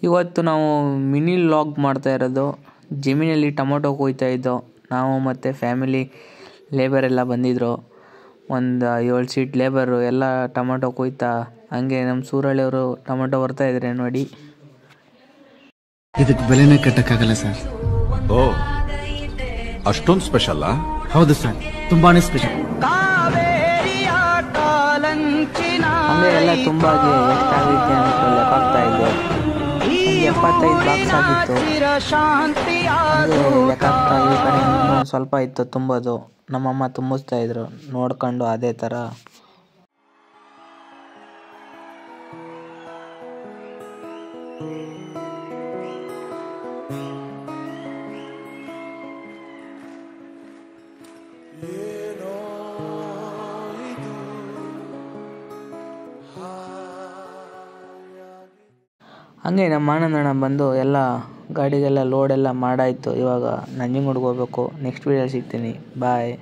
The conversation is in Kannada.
ಇವತ್ತು ನಾವು ಮಿನಿ ಲಾಗ್ ಮಾಡ್ತಾ ಇರೋದು. ಜಮೀನಲ್ಲಿ ಟೊಮೊಟೊ ಕೊಯ್ತಾ ಇದ್ದೋ. ನಾವು ಮತ್ತು ಫ್ಯಾಮಿಲಿ ಲೇಬರ್ ಎಲ್ಲ ಬಂದಿದ್ದರು. ಒಂದು 7 ಸೀಟ್ ಲೇಬರು ಎಲ್ಲ ಟೊಮೊಟೊ ಕೊಯ್ತಾ. ಹಂಗೆ ನಮ್ಮ ಸೂರಳ್ಳಿಯವರು ಟೊಮೊಟೊ ಬರ್ತಾ ಇದ್ದಾರೆ ನೋಡಿ. ಇದಕ್ಕೆ ಬೆಲೆನೇ ಕಟ್ಟಕ್ಕಾಗಲ್ಲ ಸರ್. ಓ, ಅಷ್ಟೊಂದು ಸ್ಪೆಷಲ್? ಹೌದು ಸರ್, ತುಂಬಾನೇ ಸ್ಪೆಷಲ್. ಹಂಗೆ ಎಲ್ಲ ತುಂಬಾ ಎಷ್ಟಾಗೈತೆ ಅಂತ ಲೆಕ್ಕ ಹಾಕ್ತಾ ಇದ್ದೆ. 75 ಬಾಕ್ಸ್ ಆಗಿತ್ತು. ಹಂಗೆ ಲೆಕ್ಕ ಹಾಕ್ತಾ ಈ ಕಡೆ ಇನ್ನೂ ಸ್ವಲ್ಪ ಇತ್ತು ತುಂಬೋದು. ನಮ್ಮಮ್ಮ ತುಂಬಿಸ್ತಾ ಇದ್ರು ನೋಡ್ಕೊಂಡು ಅದೇ ಥರ. ಹಂಗೆ ನಮ್ಮ ಆನಂದಣ್ಣ ಬಂದು ಎಲ್ಲ ಗಾಡಿಗೆಲ್ಲ ಲೋಡೆಲ್ಲ ಮಾಡಾಯಿತು. ಇವಾಗ ನಂಜನಗೂಡಿಗೆ ಹೋಗ್ಬೇಕು. ನೆಕ್ಸ್ಟ್ ವೀಡಿಯೋ ಸಿಗ್ತೀನಿ. ಬಾಯ್.